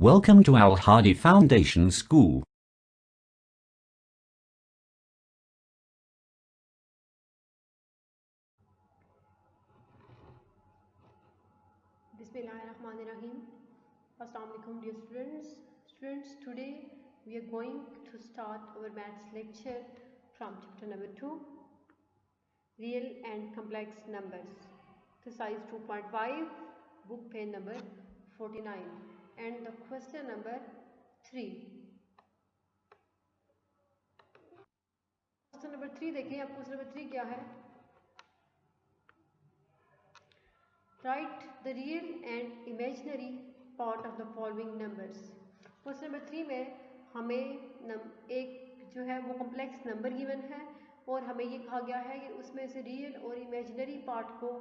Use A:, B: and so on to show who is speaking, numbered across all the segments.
A: Welcome to Al Hadi Foundation School.
B: Bismillahirrahmanirrahim. Assalamu alaikum dear students. Today we are going to start our maths lecture from chapter number 2, Real and Complex Numbers, exercise 2.5, book page number 49 and the question number 3. Question number 3 देखिए, आप question number 3 क्या है? Write the real and imaginary part of the following numbers. Question number 3 में हमें एक जो है वो कॉम्प्लेक्स नंबर गिवन है और हमें ये कहा गया है कि उसमें से रियल और इमेजिनरी पार्ट को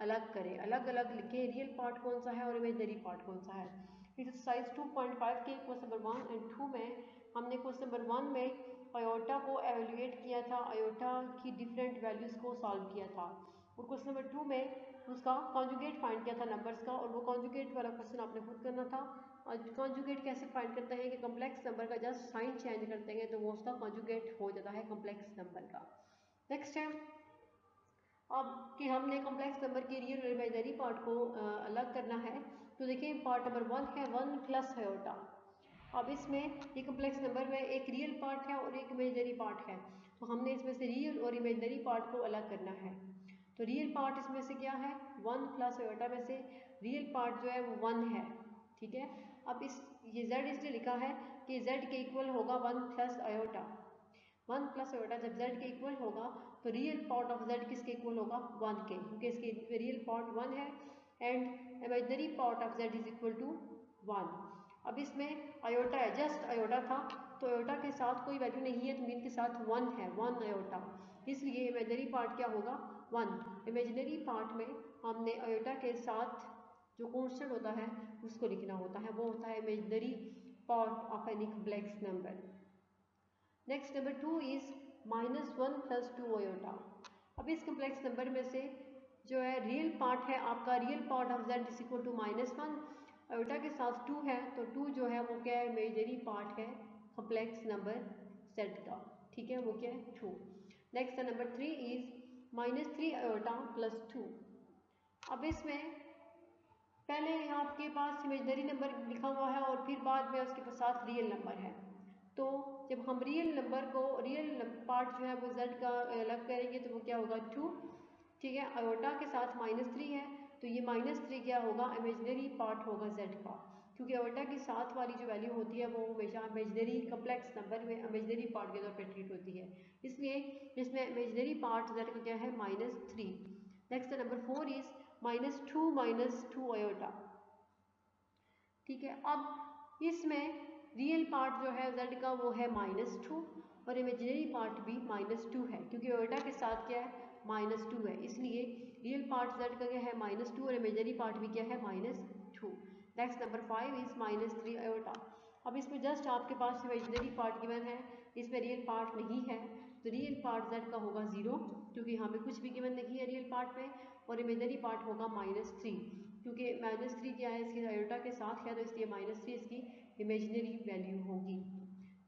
B: अलग करें, अलग अलग लिखें, रियल पार्ट कौन सा है और इमेजिनरी पार्ट कौन सा है। एक्सरसाइज 2.5 के क्वेश्चन नंबर 1 एंड 2 में हमने क्वेश्चन नंबर 1 में आयोटा को एवेल्युएट किया था, आयोटा की डिफरेंट वैल्यूज़ को सॉल्व किया था, और क्वेश्चन नंबर 2 में उसका कॉन्जुगेट फाइंड किया था नंबर्स का, और वो कॉन्जुगेट वाला क्वेश्चन आपने खुद करना था। कॉन्जुगेट कैसे फाइंड करते हैं कि कॉम्प्लेक्स नंबर का जस्ट साइन चेंज करते हैं तो वो उसका कॉन्जुगेट हो जाता है कॉम्प्लेक्स नंबर का। नेक्स्ट है अब कि हमने कॉम्प्लेक्स नंबर के रियल और इमेजिनरी पार्ट को अलग करना है। तो देखिए पार्ट नंबर 1 है 1 प्लस आयोटा। अब इसमें ये कॉम्प्लेक्स नंबर में एक रियल पार्ट है और एक इमेजिनरी पार्ट है, तो हमने इसमें से रियल और इमेजिनरी पार्ट को अलग करना है। तो रियल पार्ट इसमें से क्या है? 1 प्लस आयोटा में से रियल पार्ट जो है वो 1 है, ठीक है। अब ये z इसलिए लिखा है कि z के इक्वल होगा 1 प्लस आयोटा। 1 प्लस आयोटा जब z के इक्वल होगा तो रियल पार्ट ऑफ z किसके इक्वल होगा? 1 के, क्योंकि इसके रियल पार्ट 1 है and imaginary part of z is equal to 1। अब इसमें आयोटा है, जस्ट आयोटा था, तो आयोटा के साथ कोई वैल्यू नहीं है तो मीन के साथ 1 है, 1 आयोटा, इसलिए इमेजिनरी पार्ट क्या होगा? 1। इमेजिनरी पार्ट में हमने आयोटा के साथ जो कांस्टेंट होता है उसको लिखना होता है, वो होता है imaginary part of any complex number. Next number 2 is -1 plus 2 iota. अब इस कॉम्प्लेक्स नंबर में से जो है रियल पार्ट है आपका, real part of z is equal to -1, iota के साथ 2 है, तो 2 जो है वो क्या है? इमेजिनरी पार्ट है कॉम्प्लेक्स नंबर z का, ठीक है, वो क्या है? 2। Next number 3 is -3 iota plus 2। अब इसमें पहले आपके पास इमेजिनरी नंबर लिखा हुआ है और फिर बाद में उसके साथ रियल नंबर है, तो जब हम रियल नंबर को, रियल पार्ट जो है वो z का अलग करेंगे तो वो क्या होगा? 2, ठीक है। आयोटा के साथ -3 है तो ये -3 क्या होगा? इमेजिनरी पार्ट होगा z का, क्योंकि आयोटा के साथ वाली जो वैल्यू होती है वो हमेशा इमेजिनरी कॉम्प्लेक्स नंबर में इमेजिनरी पार्ट के तौर पर ट्रीट होती है, इसलिए इसमें इमेजिनरी पार्ट z का क्या है? -3। नेक्स्ट नंबर 4 इज -2 आयोटा, ठीक है। अब इसमें रियल पार्ट जो है z का वो है -2 और इमेजिनरी पार्ट भी -2 है, क्योंकि आयोटा के साथ क्या है? -2 है, इसलिए रियल पार्ट z का क्या है? -2 और इमेजिनरी पार्ट भी क्या है? -2। Next number 5 is -3 iota. अब इसमें जस्ट आपके पास इमेजिनरी पार्ट गिवन है, इसमें रियल पार्ट नहीं है, तो रियल पार्ट z का होगा 0, क्योंकि यहाँ पे कुछ भी गिवन नहीं है रियल पार्ट में, और इमेजिनरी पार्ट होगा -3, क्योंकि -3 क्या है? इसकी आयोटा के साथ है, तो इसलिए -3 इसकी इमेजिनरी वैल्यू होगी।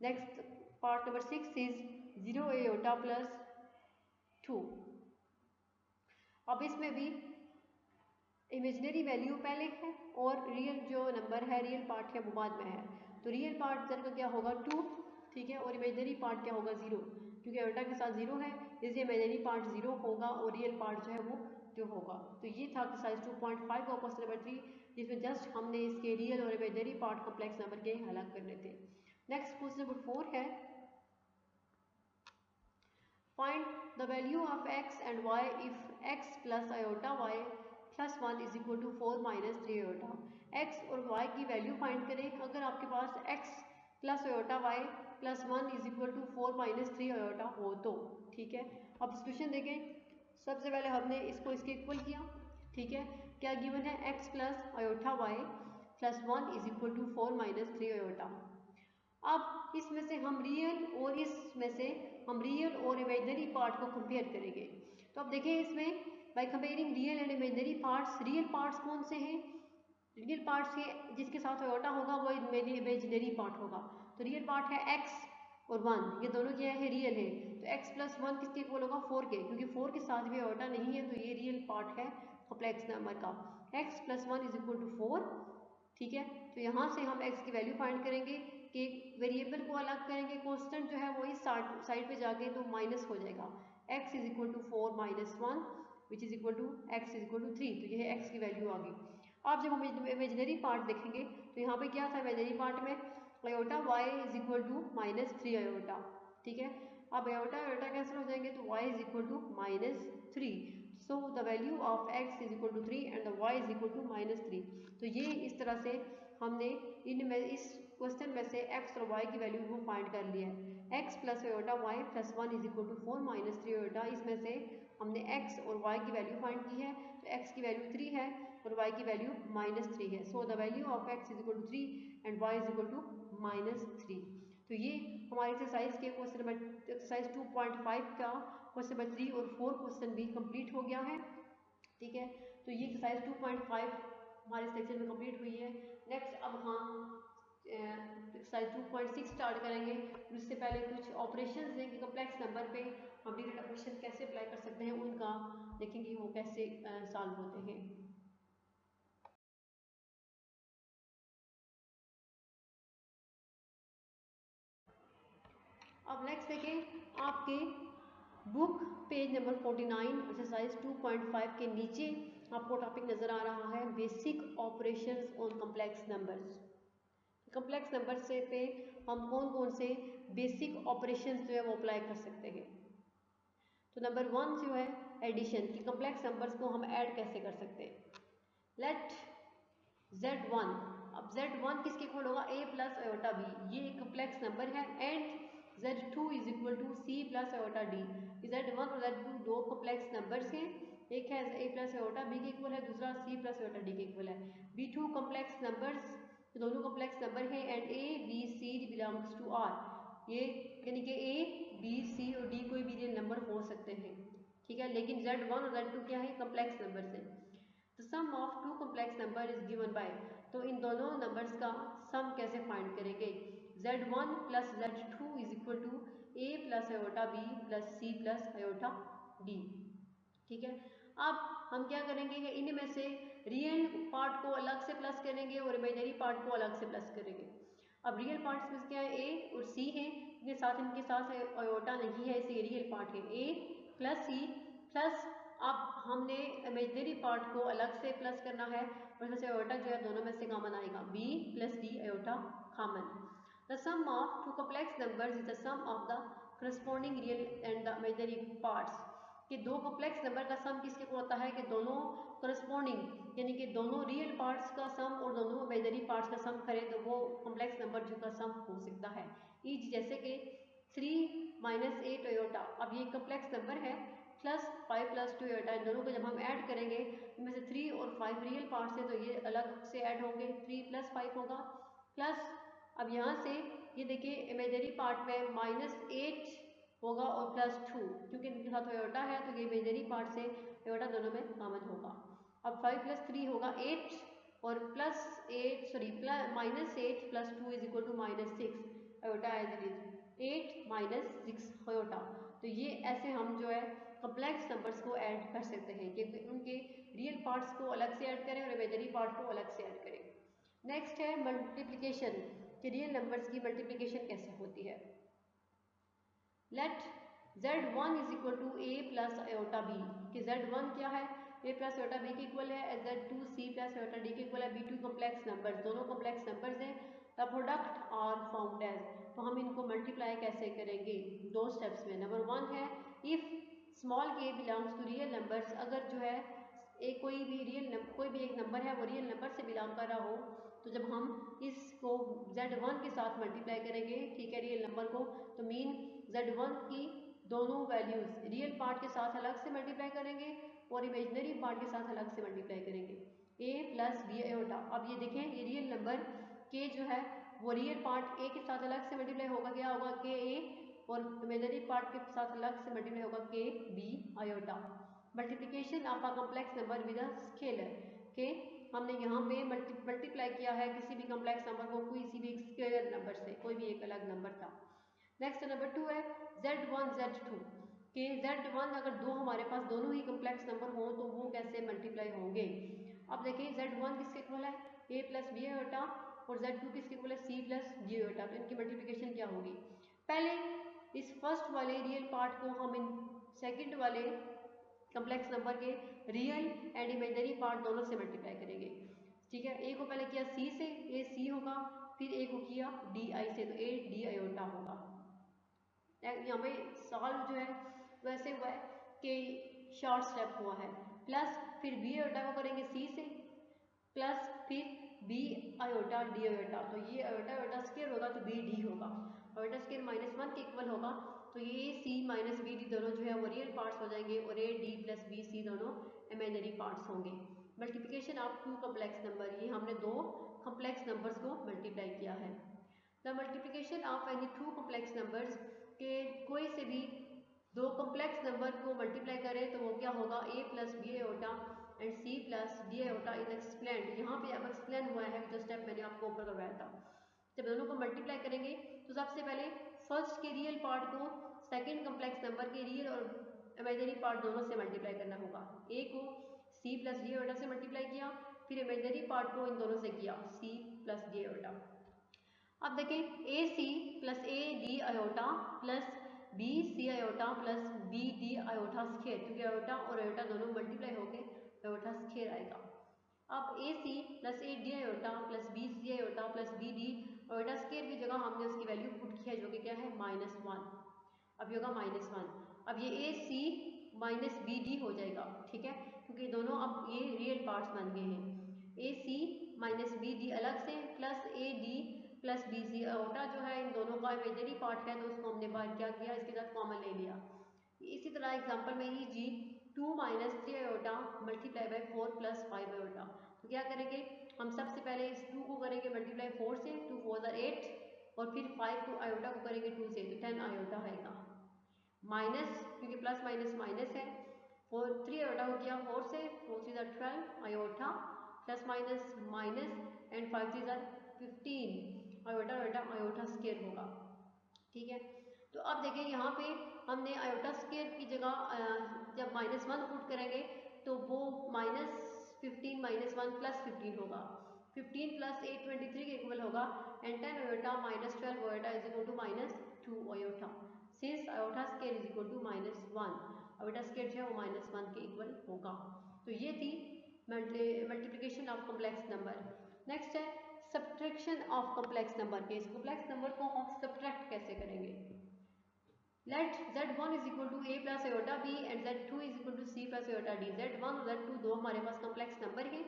B: Next part number 6 is 0 iota plus 2। अब इसमें भी इमेजिनरी वैल्यू पहले है और रियल जो नंबर है, रियल पार्ट है, वो बाद में है, तो रियल पार्ट z का क्या होगा? 2, ठीक है, और इमेजिनरी पार्ट क्या होगा? 0, क्योंकि आयोटा के साथ 0 है, इसलिए इमेजिनरी पार्ट 0 होगा और रियल पार्ट जो है वो जो होगा। तो ये था एक्सरसाइज 2.5 का क्वेश्चन नंबर 3, जिसमें जस्ट हमने इसके रियल और इमेजिनरी पार्ट कॉम्प्लेक्स नंबर के अलग करने थे। नेक्स्ट क्वेश्चन नंबर 4 है find the value of x and y if x plus iota y plus 1 is equal to 4 -3 iota. x और y की वैल्यू फाइंड करें अगर आपके पास x plus iota y plus 1 is equal to 4 -3 iota हो तो, ठीक है। अब सॉल्यूशन देखें, सबसे पहले हमने इसको इसके इक्वल किया, ठीक है। क्या गिवन है? x plus iota y plus 1 is equal to 4 -3 iota. अब इसमें से हम रियल और इसमें से हम रियल और इमेजिनरी पार्ट को कंपेयर करेंगे। तो अब देखिए इसमें by comparing real and imaginary parts, real parts कौन से हैं? रियल पार्ट से जिसके साथ आयोटा होगा वो इमेजिनरी पार्ट होगा। तो रियल पार्ट है x और 1, ये दोनों क्या है, रियल है। तो x प्लस 1 किसके इक्वल होगा, 4 के, क्योंकि 4 के साथ भी आयोटा नहीं है, तो ये रियल पार्ट है कॉम्प्लेक्स नंबर का। x plus 1 is equal to 4, ठीक है। तो यहाँ से हम x की वैल्यू फाइंड करेंगे कि वेरिएबल को अलग करेंगे, कांस्टेंट जो है वो इस साइड पे जाके तो माइनस हो जाएगा। x is equal to 4 minus 1 which is equal to x is equal to 3, तो ये है x की वैल्यू आ गई। अब जब हम इमेजिनरी पार्ट देखेंगे तो यहाँ पे क्या था इमेजिनरी पार्ट में, iota y is equal to minus 3 iota, ठीक है। अब आयोटा आयोटा कैंसिल हो जाएंगे तो y is equal to minus 3, so the value of x is equal to 3 and the y is equal to minus 3। तो ये इस तरह से हमने इस क्वेश्चन में से x और y की वैल्यू को फाइंड कर लिया है। x plus iota y plus 1 is equal to 4 minus 3 iota, इसमें से हमने x और y की वैल्यू फाइंड की है। तो x की वैल्यू 3 है और y की वैल्यू माइनस 3 है। So the value of x is equal to 3 and y is equal to minus 3। तो ये हमारे एक्सरसाइज के क्वेश्चन नंबर एक्सरसाइज 2.5 का क्वेश्चन नंबर 3 और 4 क्वेश्चन भी कंप्लीट हो गया है, ठीक है। तो ये एक्सरसाइज 2.5 हमारे सेक्शन में कंप्लीट हुई है। नेक्स्ट अब हम एक्सरसाइज 2.6 स्टार्ट करेंगे। उससे पहले कुछ ऑपरेशंस हैं कि कॉम्प्लेक्स नंबर पे हम डिफरेंट ऑपरेशन कैसे अप्लाई कर सकते हैं, उनका देखेंगे वो कैसे सॉल्व होते हैं। अब नेक्स्ट देखें, आपके बुक पेज नंबर 49 एक्सरसाइज 2.5 के नीचे आपको टॉपिक नज़र आ रहा है basic operations on complex numbers. Complex number से पे हम कौन कौन से बेसिक ऑपरेशंस जो है वो अप्लाई कर सकते हैं। तो नंबर 1 जो है एडिशन, कि कॉम्प्लेक्स नंबर्स को हम ऐड कैसे कर सकते हैं। लेट z1, अब z1 किसके इक्वल होगा, a प्लस आयोटा b, ये एक कॉम्प्लेक्स नंबर है। And z2 is equal to c plus iota d, z1 और z2 दो कॉम्प्लेक्स नंबर्स हैं, एक है a प्लस आयोटा b के इक्वल है, दूसरा c प्लस आयोटा d के इक्वल है। b2 कॉम्प्लेक्स नंबर्स, दोनों कॉम्प्लेक्स नंबर हैं। And a b c belongs to r, ये यानी कि a b c और d कोई भी रियल नंबर हो सकते हैं, ठीक है। लेकिन z1 और z2 क्या है, कॉम्प्लेक्स नंबर्स हैं। तो sum of two complex number is given by, तो इन दोनों नंबर्स का सम कैसे फाइंड करेंगे। z1 plus z2 is equal to a plus iota b plus c plus iota d, ठीक है। अब हम क्या करेंगे कि इनमें से रियल पार्ट को अलग से प्लस करेंगे और इमेजिनरी पार्ट को अलग से प्लस करेंगे। अब रियल पार्ट्स में क्या है, a और c है, इनके साथ आयोटा नहीं है, इसे रियल पार्ट है a प्लस c प्लस, अब हमने इमेजिनरी पार्ट को अलग से प्लस करना है और इसमें से आयोटा जो है दोनों में से कॉमन आएगा, b plus d iota common. The sum of two complex numbers is the sum of the corresponding real and the imaginary parts, कि दो कॉम्प्लेक्स नंबर का सम किसके को होता है कि दोनों करस्पॉन्डिंग यानी कि दोनों रियल पार्ट्स का सम और दोनों इमेजिनरी पार्ट्स का सम करें तो वो कॉम्प्लेक्स नंबर जो का सम हो सकता है। ईच जैसे कि 3 माइनस 8 आयोटा, अब ये कॉम्प्लेक्स नंबर है, प्लस 5 प्लस 2 आयोटा, इन दोनों को जब हम ऐड करेंगे इनमें से 3 और 5 रियल पार्ट्स हैं तो ये अलग से ऐड होंगे, 3 प्लस 5 होगा। प्लस अब यहाँ से ये देखिए इमेजिनरी पार्ट में -8 होगा और प्लस 2, क्योंकि इनके साथ आयोटा है तो ये इमेजिनरी पार्ट से आयोटा दोनों में कॉमन होगा। अब 5 प्लस 3 होगा 8 और plus 8 sorry -8 plus 2 is equal to -6 iota as it is 8 minus 6 iota. तो ये ऐसे हम जो है कॉम्प्लेक्स नंबर्स को ऐड कर सकते हैं कि उनके रियल पार्ट्स को अलग से ऐड करें और इमेजिनरी पार्ट को अलग से ऐड करें। नेक्स्ट है मल्टीप्लिकेशन, कि रियल नंबर्स की मल्टीप्लिकेशन कैसे होती है। Let z1 is equal to a plus iota b, कि z1 क्या है, a प्लस आयोटा b के इक्वल है, z2 c plus iota d के इक्वल है। b2 कॉम्प्लेक्स नंबर्स, दोनों कॉम्प्लेक्स नंबर्स हैं। The product are found as, तो हम इनको मल्टीप्लाई कैसे करेंगे, दो स्टेप्स में। नंबर 1 है if small k belongs to real numbers, अगर जो है एक कोई भी एक नंबर है वो रियल नंबर से बिलोंग कर रहा हो, तो जब हम इसको z1 के साथ मल्टीप्लाई करेंगे, ठीक है, रियल नंबर को, तो मीन z1 की दोनों वैल्यूज रियल पार्ट के साथ अलग से मल्टीप्लाई करेंगे और इमेजिनरी पार्ट के साथ अलग से मल्टीप्लाई करेंगे, a प्लस b आयोटा। अब ये देखें ये रियल नंबर k जो है वो रियल पार्ट a के साथ अलग से मल्टीप्लाई होगा, क्या होगा k a, और इमेजिनरी पार्ट के साथ अलग से मल्टीप्लाई होगा k b iota. Multiplication of a complex number with a scalar, के हमने यहाँ पे मल्टीप्लाई किया है किसी भी कॉम्प्लेक्स नंबर को किसी भी स्क्वायर नंबर से, कोई भी एक अलग नंबर था। नेक्स्ट नंबर 2 है Z1 Z2 कि Z1 अगर दो हमारे पास दोनों ही कॉम्प्लेक्स नंबर हो तो वो कैसे मल्टीप्लाई होंगे। अब देखिए Z1 किसके इक्वल है a प्लस बी आयोटा और Z2 किसके इक्वल है c प्लस डी आयोटा, तो इनकी मल्टीप्लिकेशन क्या होगी। पहले इस फर्स्ट वाले रियल पार्ट को हम इन सेकंड वाले कॉम्प्लेक्स नंबर के रियल एंड इमेजिनरी पार्ट दोनों से मल्टीप्लाई करेंगे। ठीक है, ए को पहले किया c से, ए c होगा, फिर ए को किया डी आई से, तो ए डी आयोटा होगा। यहाँ पे सॉल्व जो है वैसे हुआ है कि शॉर्ट स्टेप हुआ है, प्लस फिर बी आयोटा को करेंगे सी से, प्लस फिर बी आयोटा डी आयोटा, तो ये आयोटा आयोटा स्क्वायर होगा तो बी डी होगा, आयोटा स्क्वायर -1 के इक्वल होगा, तो ये A C minus B D दोनों जो है वो रियल पार्ट्स हो जाएंगे और A D plus B C दोनों इमेजिनरी पार्ट्स होंगे। Multiplication of two complex number, ये हमने दो कॉम्प्लेक्स नंबर्स को मल्टीप्लाई किया है। The multiplication of any two complex numbers के कोई से भी दो कॉम्प्लेक्स नंबर को मल्टीप्लाई करें तो वो क्या होगा a plus B iota and c plus D iota is explained. यहाँ पे अब एक्सप्लेन हुआ है जो स्टेप मैंने आपको ऊपर करवाया था। जब दोनों को मल्टीप्लाई करेंगे तो सबसे पहले फर्स्ट के रियल पार्ट को सेकंड कॉम्प्लेक्स नंबर के रियल और इमेजिनरी पार्ट दोनों से मल्टीप्लाई करना होगा। a को c प्लस डी आयोटा से मल्टीप्लाई किया, फिर इमेजिनरी पार्ट को इन दोनों से किया c प्लस डी आयोटा। अब देखें A C plus A D iota plus B C iota plus B D iota square, क्योंकि आयोटा और आयोटा दोनों मल्टीप्लाई होकर आयोटा स्क्वायर आएगा। अब A C plus A D iota plus B C iota plus B D iota square की जगह हमने उसकी वैल्यू पुट किया है जो कि क्या है -1। अब ये होगा -1। अब ये A C minus B D हो जाएगा, ठीक है, क्योंकि दोनों अब ये रियल पार्ट्स बन गए हैं। A C minus B D अलग से plus A D plus B C iota जो है इन दोनों का इमेजिनरी पार्ट है तो उसको हमने बाहर क्या किया, इसके साथ कॉमन ले लिया। इसी तरह एग्जांपल में ही जी 2 minus 3 iota multiply by 4 plus 5 iota, तो क्या करेंगे हम सबसे पहले इस 2 को करेंगे मल्टीप्लाई 4 से, 2 4 ज़ा 8 और फिर 5 को आयोटा को करेंगे 2 से, तो 10 आयोटा आएगा। माइनस क्योंकि प्लस माइनस माइनस है, 4 3 आयोटा को किया 4 से, 4 3 ज़ा 12 iota plus minus minus and 5 3 ज़ा 15 आयोटा आयोटा आयोटा स्क्वायर होगा। ठीक है, तो अब देखिए यहाँ पे हमने आयोटा स्क्वायर की जगह जब -1 पुट करेंगे तो वो -15 -1 प्लस 15 होगा, 15 प्लस 8 23 के इक्वल होगा and 10 iota -12 iota is equal to -2 iota, since iota square is equal to -1, iota square जो है वो -1 के इक्वल होगा। तो ये थी multiplication of complex number. Next है सब्ट्रैक्शन ऑफ कॉम्प्लेक्स नंबर के, इस कॉम्प्लेक्स नंबर को हम सब्ट्रैक्ट कैसे करेंगे। Let z1 is equal to a plus iota b and z2 is equal to c plus iota d। z1 और z2 दो हमारे पास कॉम्प्लेक्स नंबर हैं।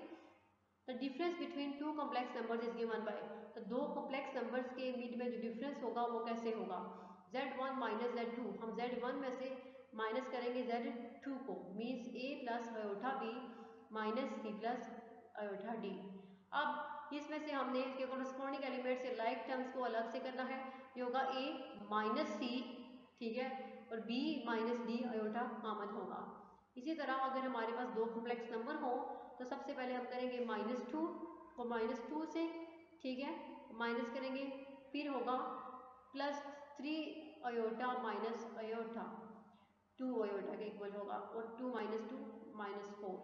B: The difference between two complex numbers is given by, तो दो complex numbers के बीच में जो डिफरेंस होगा वो कैसे होगा, z1 माइनस z2, हम z1 में से माइनस करेंगे z2 को, means a plus iota b minus c plus iota d। अब इसमें से हमने इसके कॉरस्पॉन्डिंग एलिमेंट से लाइक टर्म्स को अलग से करना है, ये होगा a माइनस सी, ठीक है, और b minus D iota common होगा। इसी तरह अगर हमारे पास दो कॉम्प्लेक्स नंबर हो तो सबसे पहले हम करेंगे -2 को -2 से, ठीक है, माइनस करेंगे, फिर होगा +3 आयोटा माइनस आयोटा 2 आयोटा के इक्वल होगा और 2 minus 2 -4।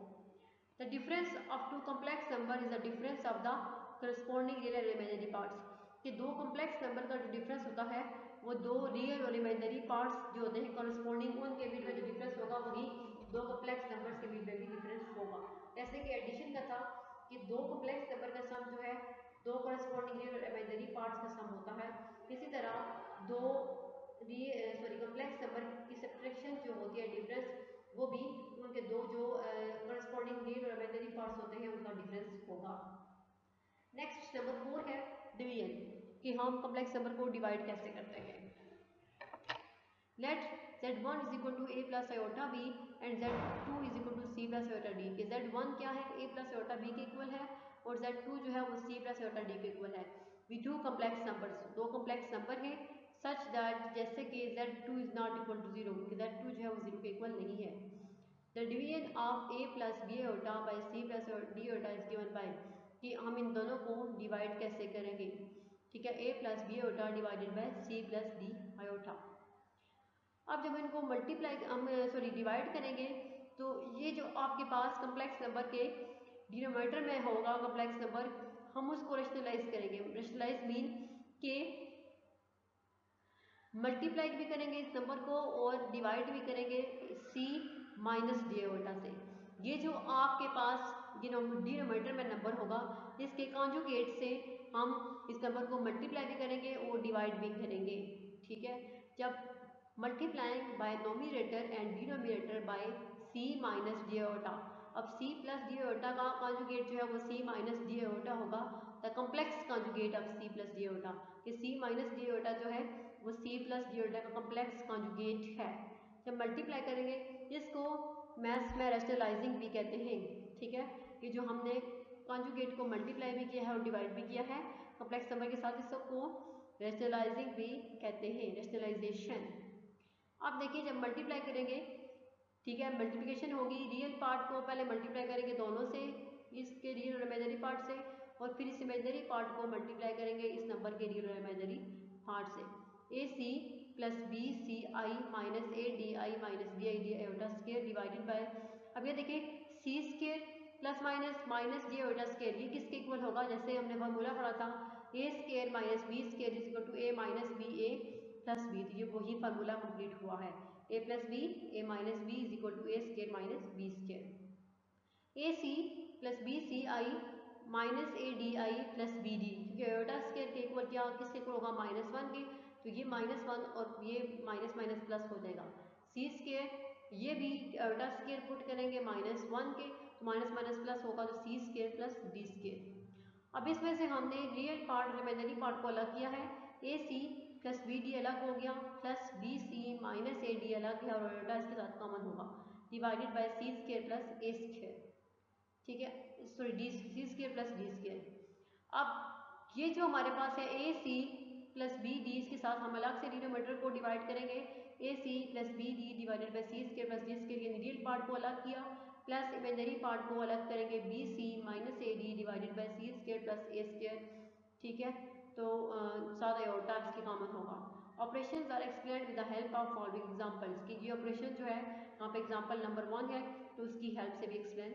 B: The difference of two complex number is the difference of the corresponding real and imaginary parts, कि दो कॉम्प्लेक्स नंबर का जो डिफरेंस होता है वो दो रियल और इमेजिनरी पार्ट्स जो होते हैं कॉरस्पॉन्डिंग उनके बीच में जो डिफरेंस होगा वही दो कॉम्प्लेक्स नंबर्स के बीच में भी डिफरेंस होगा। जैसे कि एडिशन का था कि दो कॉम्प्लेक्स नंबर का सम जो है दो कॉरस्पॉन्डिंग रियल और इमेजिनरी पार्ट्स का सम होता है, इसी तरह दो कॉम्प्लेक्स नंबर की सब्ट्रैक्शन जो होती है डिफरेंस वो भी उनके दो जो कॉरस्पॉन्डिंग रियल और इमेजिनरी पार्ट्स होते हैं उनका डिफरेंस होगा। नेक्स्ट नंबर 4 है डिवीजन, कि हम कॉम्प्लेक्स नंबर को डिवाइड कैसे करते हैं। Let z1 is equal to a plus iota b and z2 is equal to c plus iota d, कि z1 क्या है a प्लस आयोटा b के इक्वल है और z2 जो है वो c प्लस आयोटा d के इक्वल है। वी टू कॉम्प्लेक्स नंबर्स, दो कॉम्प्लेक्स नंबर है सच दैट जैसे कि z2 is not equal to 0, कि z2 जो है वो 0 के इक्वल नहीं है। The division of a plus B iota by C plus D iota is given by, कि हम इन दोनों को डिवाइड कैसे करेंगे। ठीक है, a plus B iota divided by c plus D iota. अब जब इनको मल्टीप्लाई हम डिवाइड करेंगे तो ये जो आपके पास कम्प्लेक्स नंबर के डिनोमिनेटर में होगा कम्प्लेक्स नंबर, हम उसको रेशनलाइज करेंगे। रेशनलाइज मीन के मल्टीप्लाई भी करेंगे इस नंबर को और डिवाइड भी करेंगे c माइनस डी आयोटा से। ये जो आपके पास डिनोमिनेटर में नंबर होगा, इसके कॉन्जुगेट से हम इस नंबर को मल्टीप्लाई भी करेंगे और डिवाइड भी करेंगे। ठीक है, जब multiplying by nominator and denominator by c minus D iota, अब c प्लस डी आयोटा का कॉन्जुगेट जो है वो c माइनस डी आयोटा होगा। The complex conjugate of c plus D iota, कि c माइनस डी आयोटा जो है वो c प्लस डी आयोटा का कॉम्प्लेक्स कॉन्जुगेट है। जब मल्टीप्लाई करेंगे, इसको मैथ्स में रेशनलाइजिंग भी कहते हैं। ठीक है, कि जो हमने कॉन्जुगेट को मल्टीप्लाई भी किया है और डिवाइड भी किया है कॉम्प्लेक्स नंबर के साथ, इस सबको रेशनलाइजिंग भी कहते हैं, रेशनलाइजेशन। अब देखिए जब मल्टीप्लाई करेंगे, ठीक है, मल्टीप्लिकेशन होगी, रियल पार्ट को पहले मल्टीप्लाई करेंगे दोनों से, इसके रियल और इमेजनरी पार्ट से, और फिर इस इमेजनरी पार्ट को मल्टीप्लाई करेंगे इस नंबर के रियल और इमेजनरी पार्ट से। A C plus B C I minus A D I minus B I D iota square divided by, अब ये देखिए C square plus minus minus D iota square, ये किसके इक्वल होगा, जैसे हमने फार्मूला पढ़ा था A square minus B square is equal to A minus B A plus B, तो ये वही फार्मूला कंप्लीट हुआ है, A plus B A minus B is equal to A square minus B square. A C plus B C I minus A D I plus B D, क्योंकि iota square के equal क्या किसके equal होगा -1 के, तो ये -1 और ये माइनस माइनस प्लस हो जाएगा। सी स्क्वायर, ये भी आयोटा स्क्वायर पुट करेंगे -1 के, तो माइनस माइनस प्लस होगा, तो C square plus D square. अब इसमें से हमने रियल पार्ट और इमेजिनरी पार्ट को अलग किया है, A C plus B D अलग हो गया, plus B C minus A D अलग है, और आयोटा इसके साथ कॉमन होगा, divided by C square plus A square. ठीक है, sorry D C square plus D square. अब ये जो हमारे पास है A C plus B D, इसके साथ हम अलग से डिनोमिनेटर को डिवाइड करेंगे, A C plus B D divided by C square plus D square, यानी रियल पार्ट को अलग किया, प्लस इमेजिनरी पार्ट को अलग करेंगे B C minus A D divided by C square plus A square. ठीक है, तो साथ आयोटा इसके कॉमन होगा। Operations are explained with the help of following examples, कि ये ऑपरेशन जो है यहाँ पे एग्जांपल नंबर 1 है, तो उसकी हेल्प से भी एक्सप्लेन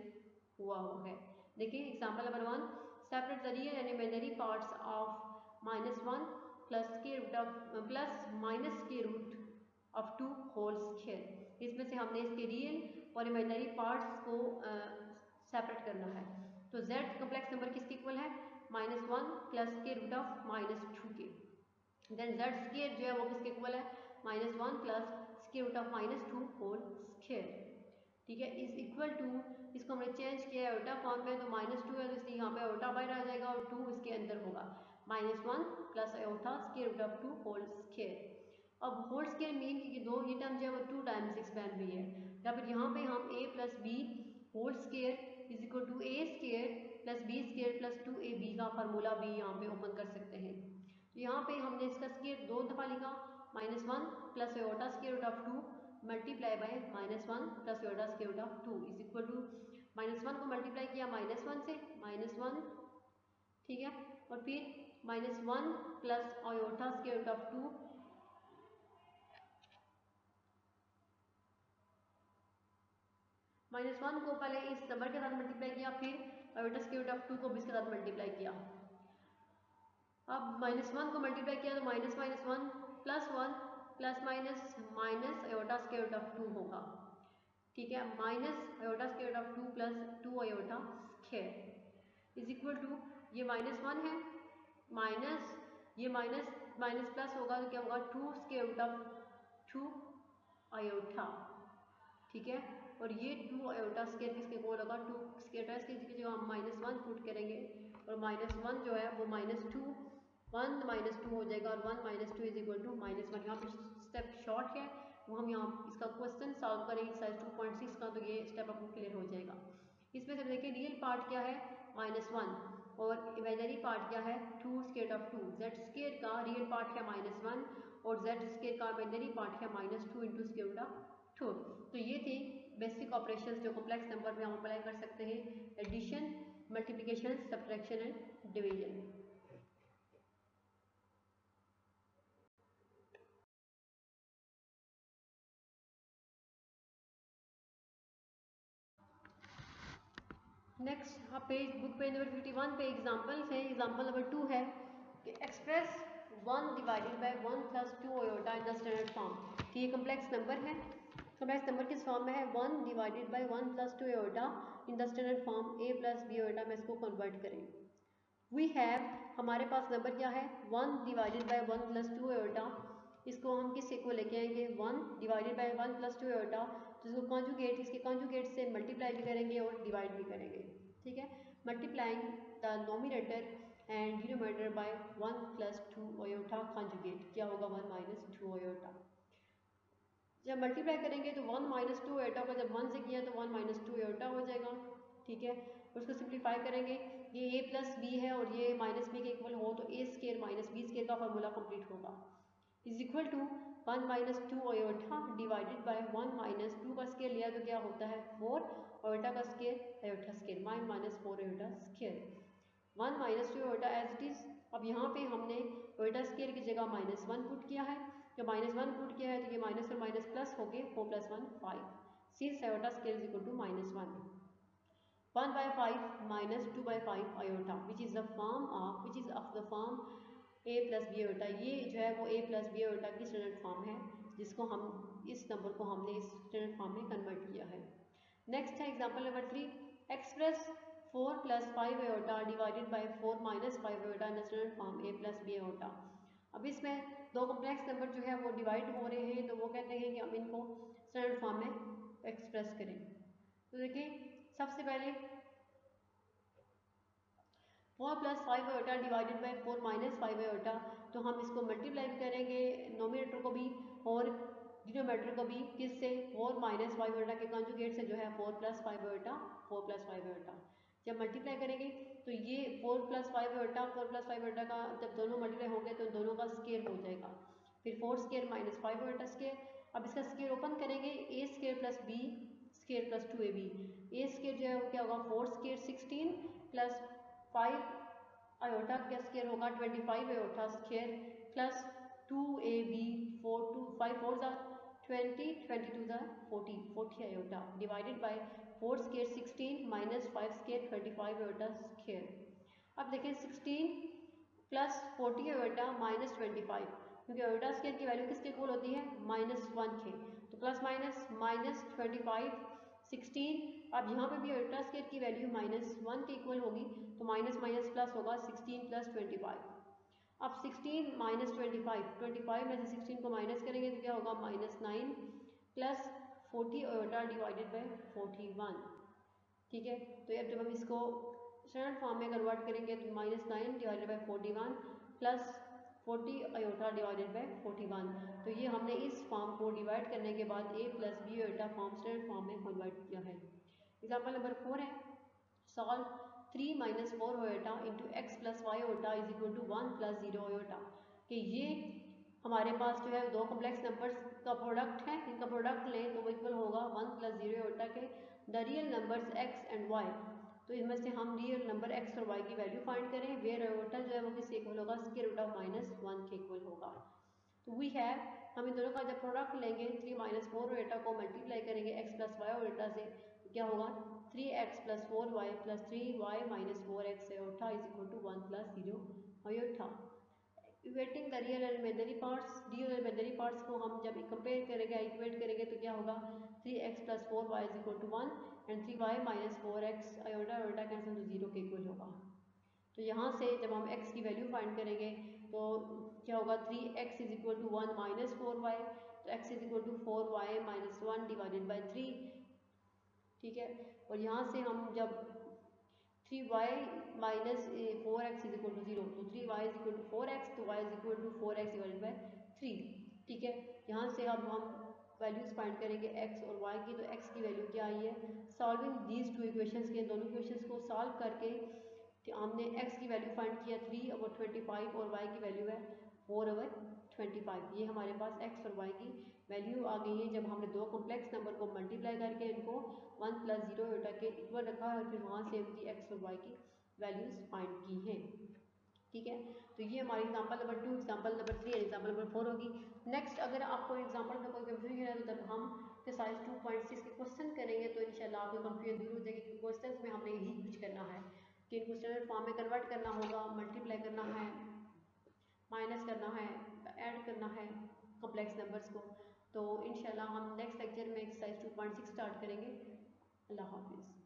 B: हुआ है। देखिए example number 1, separate the real and imaginary parts of -1 plus square root of plus minus square root of 2 whole square. इसमें से हमने इसके रियल और इमेजिनरी पार्ट्स को सेपरेट करना है। तो z कम्प्लेक्स नंबर किसके इक्वल है, -1 प्लस स्क्वायर रूट ऑफ -2 के। देन z स्क्वायर जो है वो किसके इक्वल है, -1 plus square root of -2 whole square. ठीक है, इज इक्वल टू, इसको हमने चेंज किया है आयोटा फॉर्म में, तो -2 है तो इसलिए यहाँ पे आयोटा बाहर आ जाएगा और 2 इसके अंदर होगा, -1 plus iota square root of 2 whole square. अब होल स्क्वायर मीन कि दो ये टर्म जो है वो 2 टाइम्स एक्सपेंड हुई है, या फिर यहाँ पे हम a plus B whole square is equal to A square plus B square plus 2ab का फार्मूला भी यहाँ पे ओपन कर सकते हैं। तो यहाँ पे हमने इसका स्क्वायर 2 दफ़ा लिखा, -1 plus iota square root of 2 multiply by -1 plus iota square root of 2 is equal to, -1 को मल्टीप्लाई किया -1 से, -1, ठीक है, और फिर -1 plus iota square root of 2 -1 को पहले इस नंबर के साथ मल्टीप्लाई किया, फिर आयोटा स्क्वायर रूट ऑफ 2 को भी इसके साथ मल्टीप्लाई किया। अब -1 को मल्टीप्लाई किया तो -1 plus 1 plus minus minus iota square root of 2 होगा। ठीक है, minus iota square root of 2 plus 2 iota square is equal to, ये -1 है, माइनस ये माइनस माइनस प्लस होगा तो क्या होगा 2 स्क्वायर रूट ऑफ 2 आयोटा। ठीक है, और ये 2 आयोटा स्क्वायर किसके इक्वल होगा, 2 स्क्वायर इसकी जगह हम -1 पुट करेंगे, और -1 जो है वो -2 1 -2 हो जाएगा, और 1 -2 इज इक्वल टू -1। यहाँ पे स्टेप शॉर्ट है, वो हम यहाँ इसका क्वेश्चन सॉल्व करेंगे एक्सरसाइज 2.6 का, तो ये स्टेप आपको क्लियर हो जाएगा। इसमें से देखिए रियल पार्ट क्या है -1 और इमेजिनरी पार्ट क्या है 2 स्क्वायर ऑफ 2। z स्क्वायर का रियल पार्ट है -1 और z स्क्वायर का इमेजिनरी पार्ट है -2 इंटू स्क्वायर रूट ऑफ 2। तो ये थी बेसिक ऑपरेशंस जो कॉम्प्लेक्स नंबर में हम अप्लाई कर सकते हैं, addition, multiplication, subtraction and division. Next आप पेज बुक पेज नंबर 51 पे एग्जांपल्स हैं। एग्जांपल नंबर 2 है कि express 1 divided by 1 plus 2 iota in the standard form. कि ये कम्प्लेक्स नंबर है, कम्प्लेक्स नंबर किस फॉर्म में है, 1 divided by 1 plus 2 iota in the standard form a plus b iota में इसको कन्वर्ट करें। वी हैव, हमारे पास नंबर क्या है, 1 डिवाइडेड बाय 1 प्लस 2 आयोटा। इसको हम किससे को लेके आएंगे, 1 डिवाइडेड बाय 1 प्लस 2 आयोटा, तो इसको कॉन्जुगेट, इसके कॉन्जुगेट से मल्टीप्लाई भी करेंगे और डिवाइड भी करेंगे। ठीक है, multiplying the nominator and denominator by 1 plus 2 iota conjugate, क्या होगा 1 माइनस 2 आयोटा। जब मल्टीप्लाई करेंगे तो 1 माइनस 2 आयोटा को जब 1 से किया तो 1 माइनस 2 आयोटा हो जाएगा। ठीक है, उसको सिंप्लीफाई करेंगे, ये a प्लस बी है और ये माइनस बी के इक्वल हो तो a square minus B square का फॉर्मूला कंप्लीट होगा, is equal to 1 minus 2 iota divided by 1 minus 2 का स्केयर लिया तो क्या होता है 4 आयोटा का square iota square minus 4 iota square 1 minus 2 iota as it is. अब यहाँ पे हमने आयोटा स्केयर की जगह -1 पुट किया है, जब -1 पुट किया है तो ये माइनस और माइनस प्लस हो गए, 4 + 1 5, since iota square is equal to -1, 1 by 5 minus 2 by 5 iota which is of the form a plus b iota। ये जो है वो a plus b iota की स्टैंडर्ड फॉर्म है, जिसको हम इस नंबर को हमने इस स्टैंडर्ड फॉर्म में कन्वर्ट किया है। नेक्स्ट है example number 3, express 4 + 5 iota divided by 4 - 5 iota in the standard form a plus b iota। अब इसमें दो कॉम्प्लेक्स नंबर जो है वो डिवाइड हो रहे हैं, तो वो कहते हैं कि हम इनको स्टैंडर्ड फॉर्म में एक्सप्रेस करें। तो देखिए सबसे पहले 4 + 5 आयोटा डिवाइडेड बाय 4 - 5 आयोटा, तो हम इसको मल्टीप्लाई करेंगे नोमिनेटर को भी और डिनोमिनेटर को भी, किससे 4 - 5 आयोटा के कॉन्जुगेट से जो है 4 + 5 आयोटा 4 + 5 आयोटा। जब मल्टीप्लाई करेंगे तो ये 4 + 5 आयोटा 4 + 5 आयोटा का जब दोनों मल्टीप्लाई होंगे तो दोनों का स्केयर हो जाएगा, फिर 4 स्केयर -5 आयोटा स्केयर। अब इसका स्केयर ओपन करेंगे, a square plus b square plus 2ab, a square जो है वो क्या होगा 4 स्केयर 16 प्लस 5 आयोटा का स्केयर होगा 25 आयोटा स्केयर प्लस 2ab 4 2 5 4 ज़ा 20 22 ज़ा 40 iota divided bye 4 square 16 minus 5 square 25 iota square. अब देखें 16 प्लस 40 आयोटा माइनस 25, क्योंकि आयोटा स्केयर की वैल्यू किसके इक्वल होती है -1 के, तो प्लस माइनस -25 16। अब यहाँ पे भी आयोटा स्केयर की वैल्यू -1 के इक्वल होगी, तो माइनस माइनस प्लस होगा 16 + 25। अब 16 - 25 में से 16 को माइनस करेंगे तो क्या होगा -9 प्लस 40 आयोटा डिवाइडेड बाय 41। ठीक है, तो अब जब हम इसको स्टैंडर्ड फॉर्म में कन्वर्ट करेंगे तो -9 divided by 41 plus 40 iota divided bye 41। तो ये हमने इस फॉर्म को डिवाइड करने के बाद a + b iota form standard form में कन्वर्ट किया है। एग्जाम्पल नंबर 4 है, solve 3 - 4 iota into x + y iota is equal to 1 + 0 iota. कि ये हमारे पास जो है दो कॉम्प्लेक्स नंबर्स का प्रोडक्ट है, इनका प्रोडक्ट लें तो वो इक्वल होगा 1 + 0 आयोटा के the real numbers x and y। तो इनमें से हम रियल नंबर x और y की वैल्यू फाइंड करें, वेयर आयोटा जो है वो किसके इक्वल होगा स्क्वायर रूट ऑफ -1 के इक्वल होगा। तो वी हैव, हम इन दोनों का जब प्रोडक्ट लेंगे 3 - 4 आयोटा को मल्टीप्लाई करेंगे x + y आयोटा से, तो क्या होगा 3x + 4y + 3y - 4x iota is equal to 1 + 0 iota. Equating the real and imaginary parts, real और इमेजिनरी पार्ट्स को हम जब कंपेयर करेंगे इक्वेट करेंगे तो क्या होगा 3x + 4y is equal to 1 and 3y - 4x iota iota cancel तो 0 के इक्वल होगा। तो यहाँ से जब हम x की वैल्यू फाइंड करेंगे तो क्या होगा 3x is equal to 1 - 4y, तो x is equal to 4y - 1 divided by 3। ठीक है, और यहाँ से हम जब 3y - 4x is equal to 0, तो 3y is equal to 4x, तो y is equal to 4x divided by 3। ठीक है, यहाँ से अब हम वैल्यूज फाइंड करेंगे x और y की, तो x की वैल्यू क्या आई है, सॉल्विंग दीज टू इक्वेशंस के, दोनों इक्वेशंस को सॉल्व करके तो हमने x की वैल्यू फाइंड किया 3/25 और y की वैल्यू है 4/25। ये हमारे पास x और y की वैल्यू आ गई है जब हमने दो कॉम्प्लेक्स नंबर को मल्टीप्लाई करके इनको 1 + 0 के इक्वल रखा और फिर वहाँ से उनकी x और y की वैल्यूज़ फाइंड की हैं। ठीक है, तो ये हमारी example number 2, example number 3 example number 4 होगी। नेक्स्ट अगर आपको एग्जांपल में कोई कंफ्यूजन है तो जब हम एक्सरसाइज 2.6 के क्वेश्चन करेंगे तो इंशाल्लाह आपको कंफ्यूजन दूर हो जाएगी कि क्वेश्चंस में हमने यही कुछ करना है कि इनको स्टैंडर्ड फॉर्म में कन्वर्ट करना होगा, मल्टीप्लाई करना है, माइनस करना है, ऐड करना है कॉम्प्लेक्स नंबर्स को। तो इंशाल्लाह हम नेक्स्ट लेक्चर में एक्सरसाइज 2.6 स्टार्ट करेंगे। अल्लाह हाफिज़।